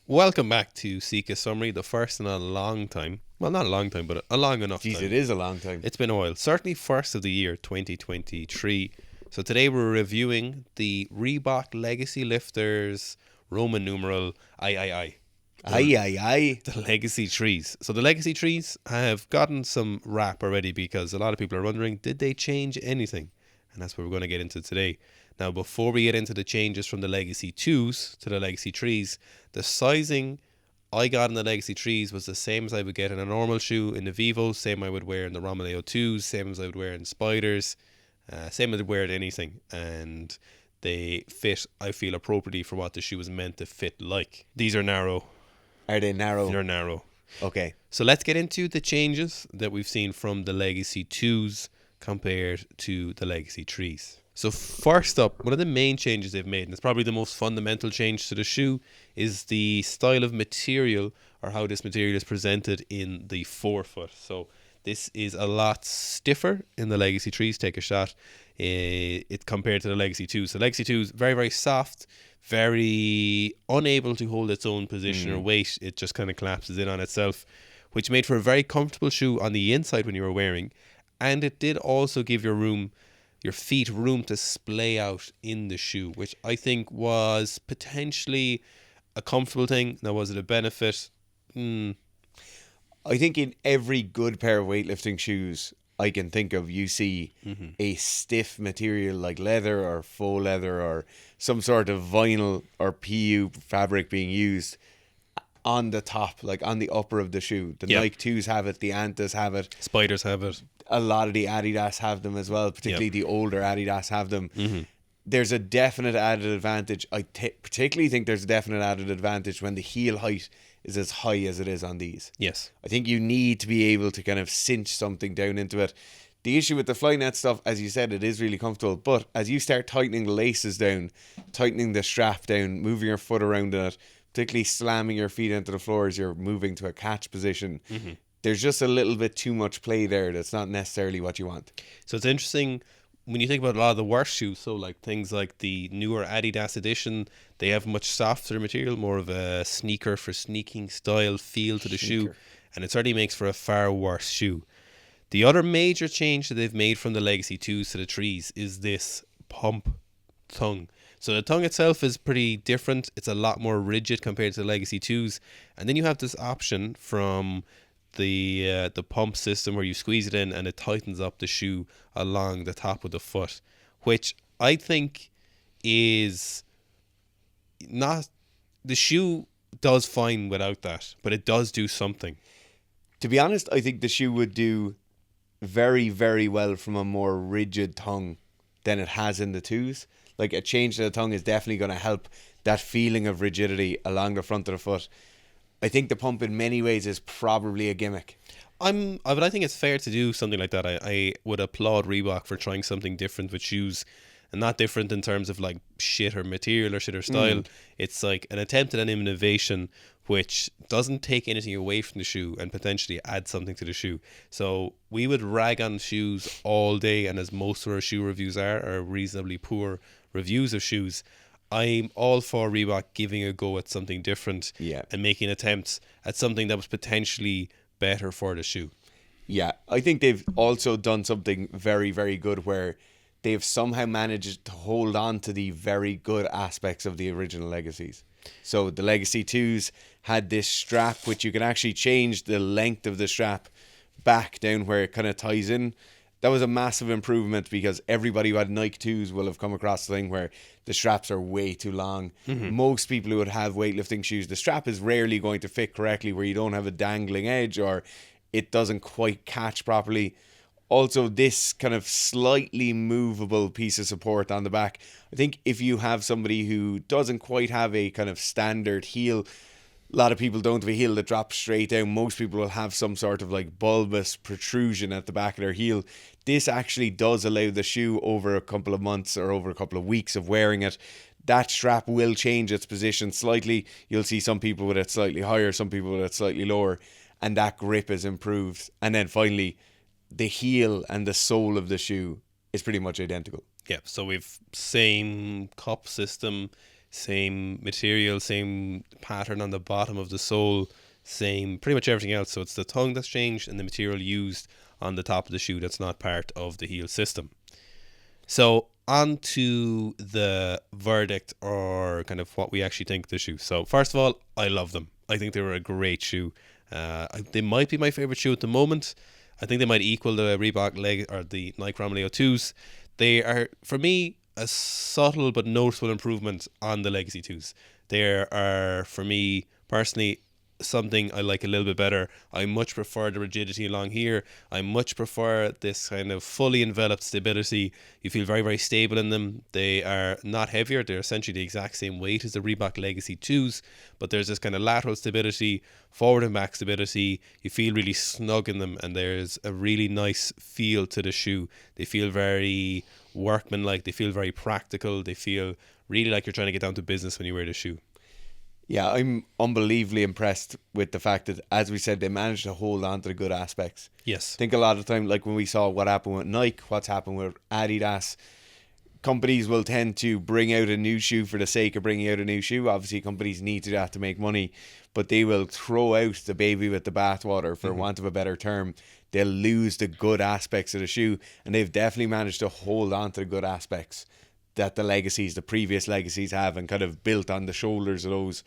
Welcome back to Sika Summary, the first in a long time. Well, not a long time, but a long enough Jeez, time. it is a long time. It's been a while. Certainly first of the year, 2023. So today we're reviewing the Reebok Legacy Lifters Roman numeral III. Aye. The Legacy Trees. So the Legacy Trees have gotten some rap already because a lot of people are wondering, did they change anything? And that's what we're going to get into today. Now, before we get into the changes from the Legacy 2s to the Legacy Trees, the sizing I got in the Legacy Trees was the same as I would get in a normal shoe in the Vivo, same I would wear in the Romeo 2s, same as I would wear in Spiders, same as I would wear in anything. And they fit, I feel, appropriately for what the shoe was meant to fit like. These are narrow. Are they narrow? They're narrow. Okay. So let's get into the changes that we've seen from the Legacy 2s compared to the Legacy 3s. So first up, one of the main changes they've made, and it's probably the most fundamental change to the shoe, is the style of material, or how this material is presented in the forefoot. So this is a lot stiffer in the Legacy 3s. Take a shot. It compared to the Legacy 2s. So Legacy 2s, very, very soft, very unable to hold its own position or weight. It just kind of collapses in on itself, which made for a very comfortable shoe on the inside when you were wearing. And it did also give your feet room to splay out in the shoe, which I think was potentially a comfortable thing. Now, was it a benefit? I think in every good pair of weightlifting shoes I can think of, you see a stiff material like leather or faux leather or some sort of vinyl or PU fabric being used on the top, like on the upper of the shoe. The Yep. Nike 2s have it, the Antas have it. Spiders have it. A lot of the Adidas have them as well, particularly the older Adidas have them. There's a definite added advantage. I particularly think there's a definite added advantage when the heel height is as high as it is on these. Yes. I think you need to be able to kind of cinch something down into it. The issue with the Flynet stuff, as you said, it is really comfortable. But as you start tightening the laces down, tightening the strap down, moving your foot around in it, particularly slamming your feet into the floor as you're moving to a catch position, there's just a little bit too much play there that's not necessarily what you want. So it's interesting when you think about a lot of the worst shoes. So like things like the newer Adidas edition, they have much softer material, more of a sneaker for sneaking style feel to the shoe, and it certainly makes for a far worse shoe. The other major change that they've made from the Legacy 2s to the 3s is this pump tongue. So the tongue itself is pretty different. It's a lot more rigid compared to the Legacy 2s. And then you have this option from the pump system where you squeeze it in and it tightens up the shoe along the top of the foot, which I think is not... The shoe does fine without that, but it does do something. To be honest, I think the shoe would do very, very well from a more rigid tongue than it has in the 2s. Like a change to the tongue is definitely going to help that feeling of rigidity along the front of the foot. I think the pump in many ways is probably a gimmick. But I think it's fair to do something like that. I would applaud Reebok for trying something different with shoes, and not different in terms of like shit or material or shit or style. It's like an attempt at an innovation which doesn't take anything away from the shoe and potentially add something to the shoe. So we would rag on shoes all day, and as most of our shoe reviews are reasonably poor reviews of shoes. I'm all for Reebok giving a go at something different and making attempts at something that was potentially better for the shoe. Yeah, I think they've also done something very, very good where they've somehow managed to hold on to the very good aspects of the original Legacies. So the Legacy 2s had this strap which you can actually change the length of the strap back down where it kind of ties in. That was a massive improvement because everybody who had Nike 2s will have come across the thing where the straps are way too long. Most people who would have weightlifting shoes, the strap is rarely going to fit correctly where you don't have a dangling edge or it doesn't quite catch properly. Also, this kind of slightly movable piece of support on the back. I think if you have somebody who doesn't quite have a kind of standard heel, a lot of people don't have a heel that drops straight down. Most people will have some sort of like bulbous protrusion at the back of their heel. This actually does allow the shoe over a couple of months or over a couple of weeks of wearing it. That strap will change its position slightly. You'll see some people with it slightly higher, some people with it slightly lower, and that grip is improved. And then finally, the heel and the sole of the shoe is pretty much identical. Yeah, so we've same cup system, same material, same pattern on the bottom of the sole, same pretty much everything else. So it's the tongue that's changed and the material used on the top of the shoe that's not part of the heel system. So on to the verdict, or kind of what we actually think of the shoe. So first of all, I love them. I think they were a great shoe. They might be my favorite shoe at the moment. I think they might equal the Reebok or the Nike Romeo 2s. They are, for me, a subtle but noticeable improvement on the Legacy 2s. They are, for me personally, something I like a little bit better. I much prefer the rigidity along here. I much prefer this kind of fully enveloped stability. You feel very, very stable in them. They are not heavier. They're essentially the exact same weight as the Reebok Legacy 2s, but there's this kind of lateral stability, forward and back stability. You feel really snug in them, and there's a really nice feel to the shoe. They feel very workmanlike. They feel very practical. They feel really like you're trying to get down to business when you wear the shoe. Yeah, I'm unbelievably impressed with the fact that, as we said, they managed to hold on to the good aspects. Yes. I think a lot of the time, like when we saw what happened with Nike, what's happened with Adidas, companies will tend to bring out a new shoe for the sake of bringing out a new shoe. Obviously, companies need to do that to make money, but they will throw out the baby with the bathwater, for want of a better term. They'll lose the good aspects of the shoe, and they've definitely managed to hold on to the good aspects that the previous legacies have, and kind of built on the shoulders of those.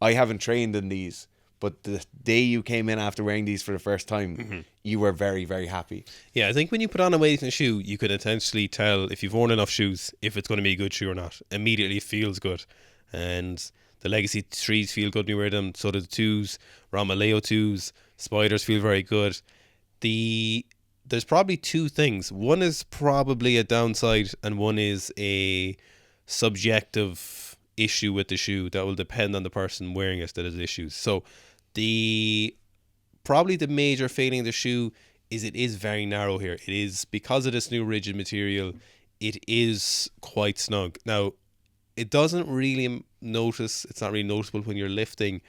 I haven't trained in these, but the day you came in after wearing these for the first time, you were very, very happy. Yeah, I think when you put on a weightlifting shoe, you can essentially tell if you've worn enough shoes if it's going to be a good shoe or not. Immediately it feels good. And the Legacy 3s feel good when you wear them. So do the 2s, Romeo 2s, Spiders feel very good. There's probably two things. One is probably a downside, and one is a subjective issue with the shoe that will depend on the person wearing it that has issues. So probably the major failing of the shoe is it is very narrow here. It is, because of this new rigid material, it is quite snug. Now, it doesn't really it's not really noticeable when you're lifting,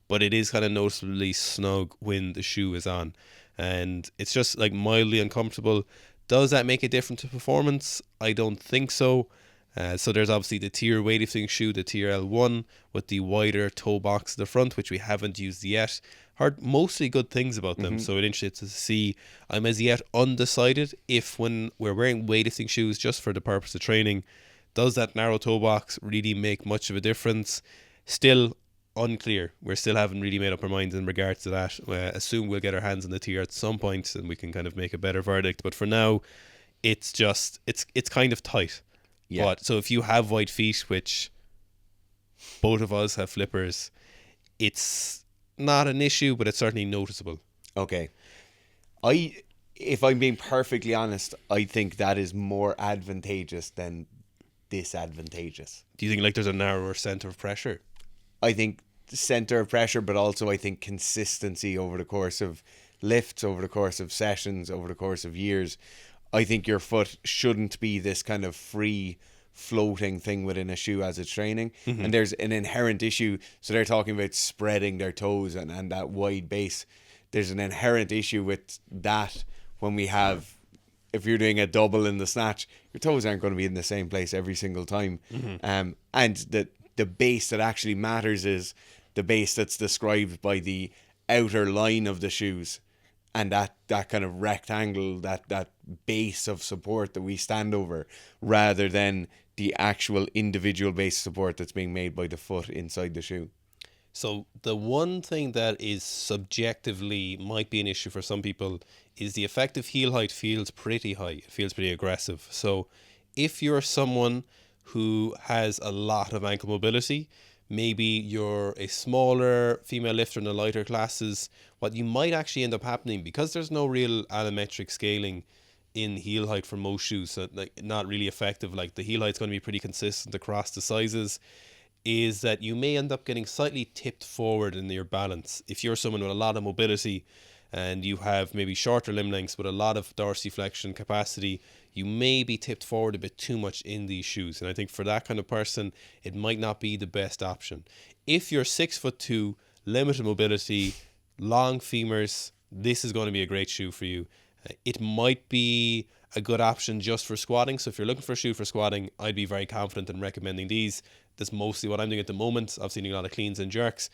but it is kind of noticeably snug when the shoe is on. And it's just like mildly uncomfortable. Does that make a difference to performance? I don't think so. So there's obviously the tier weightlifting shoe, the TRL1, with the wider toe box at the front, which we haven't used yet. Heard mostly good things about them, so it's interesting to see. I'm as yet undecided if, when we're wearing weightlifting shoes just for the purpose of training, does that narrow toe box really make much of a difference? Still unclear. We still haven't really made up our minds in regards to that. Assume we'll get our hands on the tier at some point and we can kind of make a better verdict. But for now, it's kind of tight. Yeah. But so if you have white feet, which both of us have flippers, it's not an issue, but it's certainly noticeable. Okay. If I'm being perfectly honest, I think that is more advantageous than disadvantageous. Do you think like there's a narrower center of pressure? I think center of pressure, but also I think consistency over the course of lifts, over the course of sessions, over the course of years. I think your foot shouldn't be this kind of free floating thing within a shoe as it's training. And there's an inherent issue. So they're talking about spreading their toes and that wide base. There's an inherent issue with that when we have, if you're doing a double in the snatch, your toes aren't going to be in the same place every single time. And the base that actually matters is the base that's described by the outer line of the shoes, and that kind of rectangle, that base of support that we stand over, rather than the actual individual base support that's being made by the foot inside the shoe. So the one thing that is subjectively might be an issue for some people is the effective heel height feels pretty high. It feels pretty aggressive. So if you're someone who has a lot of ankle mobility, maybe you're a smaller female lifter in the lighter classes, what you might actually end up happening, because there's no real allometric scaling in heel height for most shoes, so like not really effective, like the heel height's going to be pretty consistent across the sizes, is that you may end up getting slightly tipped forward in your balance. If you're someone with a lot of mobility and you have maybe shorter limb lengths with a lot of dorsiflexion capacity, you may be tipped forward a bit too much in these shoes. And I think for that kind of person, it might not be the best option. If you're 6'2", limited mobility, long femurs, this is going to be a great shoe for you. It might be a good option just for squatting. So if you're looking for a shoe for squatting, I'd be very confident in recommending these. That's mostly what I'm doing at the moment. I've seen a lot of cleans and jerks,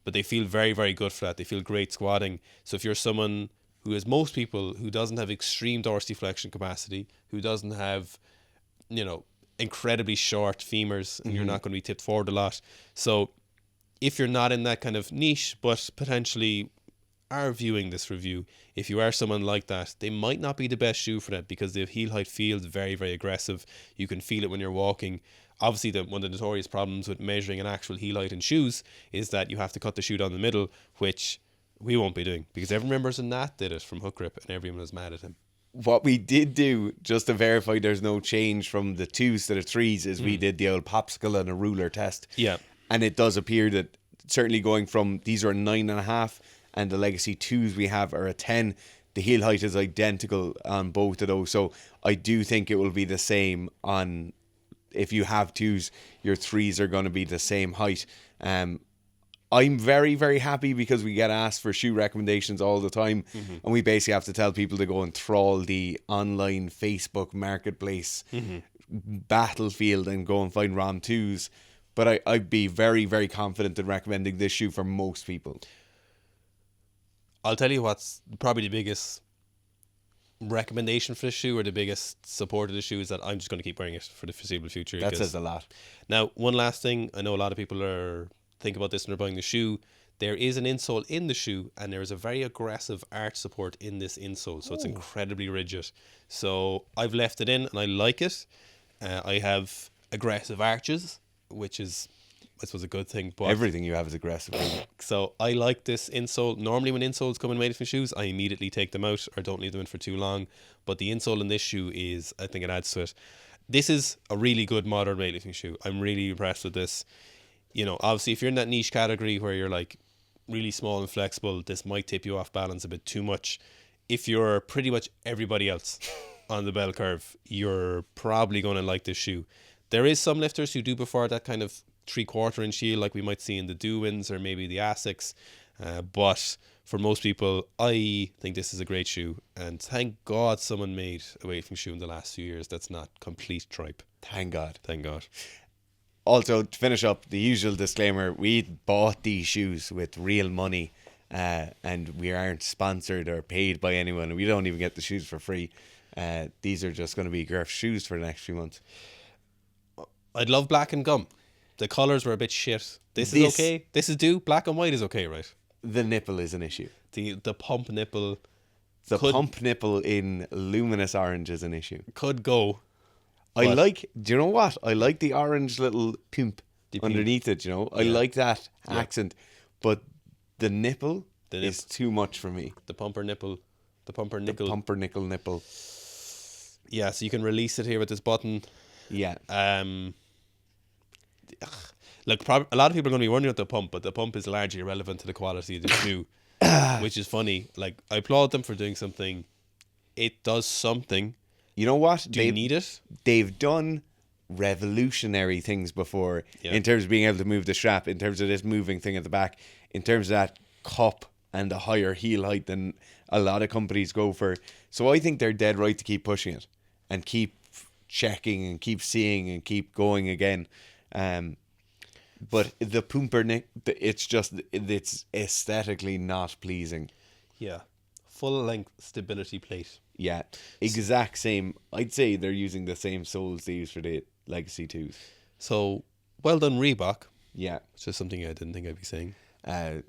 but they feel very, very good for that. They feel great squatting. So if you're someone who, as most people, who doesn't have extreme dorsiflexion capacity, who doesn't have, incredibly short femurs, and you're not going to be tipped forward a lot. So if you're not in that kind of niche, but potentially are viewing this review, if you are someone like that, they might not be the best shoe for that, because the heel height feels very, very aggressive. You can feel it when you're walking. Obviously, one of the notorious problems with measuring an actual heel height in shoes is that you have to cut the shoe down the middle, which we won't be doing, because everyone remembers Nat did it from hook grip and everyone was mad at him. What we did do, just to verify there's no change from the 2s to the 3s, is we did the old popsicle and a ruler test. Yeah. And it does appear that certainly going from, these are 9.5, and the Legacy 2s we have are a 10. The heel height is identical on both of those. So I do think it will be the same on, if you have 2s, your 3s are going to be the same height. I'm very, very happy because we get asked for shoe recommendations all the time. And we basically have to tell people to go and trawl the online Facebook marketplace battlefield and go and find ROM 2s. But I'd be very, very confident in recommending this shoe for most people. I'll tell you what's probably the biggest recommendation for the shoe, or the biggest support of the shoe, is that I'm just going to keep wearing it for the foreseeable future. That says a lot. Now, one last thing. I know a lot of people are think about this when they're buying the shoe. There is an insole in the shoe, and there is a very aggressive arch support in this insole, so it's incredibly rigid. So I've left it in and I like it. I have aggressive arches, which is, I suppose, a good thing. But everything you have is aggressive. So I like this insole. Normally when insoles come in weightlifting shoes, I immediately take them out or don't leave them in for too long. But the insole in this shoe is, I think it adds to it. This is a really good modern weightlifting shoe. I'm really impressed with this. Obviously if you're in that niche category where you're like really small and flexible, this might tip you off balance a bit too much. If you're pretty much everybody else on the bell curve, you're probably going to like this shoe. There is some lifters who do prefer that kind of 3/4 inch heel like we might see in the Dewins or maybe the Asics, but for most people, I think this is a great shoe, and thank God someone made a weightlifting shoe in the last few years that's not complete tripe. Thank God. Thank God. Also, to finish up, the usual disclaimer, we bought these shoes with real money, and we aren't sponsored or paid by anyone. We don't even get the shoes for free. These are just going to be Gerf's shoes for the next few months. I'd love black and gum. The colours were a bit shit. This is okay. This is due. Black and white is okay, right? The nipple is an issue. The pump nipple. The pump nipple in luminous orange is an issue. Could go. Do you know what? I like the orange little pump underneath it, I like that accent. But the nipple is too much for me. The pumper nipple. The pumper nickel. The pumper nickel nipple. Yeah, so you can release it here with this button. Yeah. Look, a lot of people are going to be wondering about the pump, but the pump is largely irrelevant to the quality of the shoe, which is funny. Like, I applaud them for doing something. It does something. You know what? Do you need it? They've done revolutionary things before in terms of being able to move the strap, in terms of this moving thing at the back, in terms of that cup and the higher heel height than a lot of companies go for. So I think they're dead right to keep pushing it and keep checking and keep seeing and keep going again. But the pumpernick, it's aesthetically not pleasing. Yeah. Full length stability plate. Yeah. Exact same. I'd say they're using the same soles they use for the Legacy 2s. So, well done, Reebok. Yeah. It's just something I didn't think I'd be saying.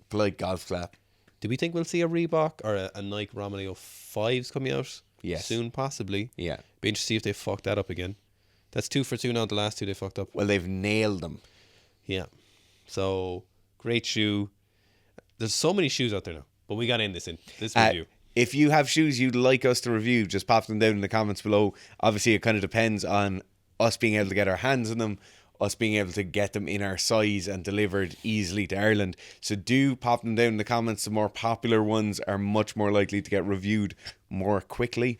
Polite golf clap. Do we think we'll see a Reebok or a Nike Romeo 5s coming out? Yes. Soon, possibly. Yeah. Be interested to see if they fuck that up again. That's 2 for 2 now. The last 2 they fucked up. Well, they've nailed them. Yeah. So, great shoe. There's so many shoes out there now, but we got to end this review. If you have shoes you'd like us to review, just pop them down in the comments below. Obviously, it kind of depends on us being able to get our hands on them, us being able to get them in our size and delivered easily to Ireland. So do pop them down in the comments. The more popular ones are much more likely to get reviewed more quickly.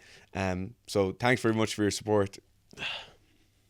So thanks very much for your support.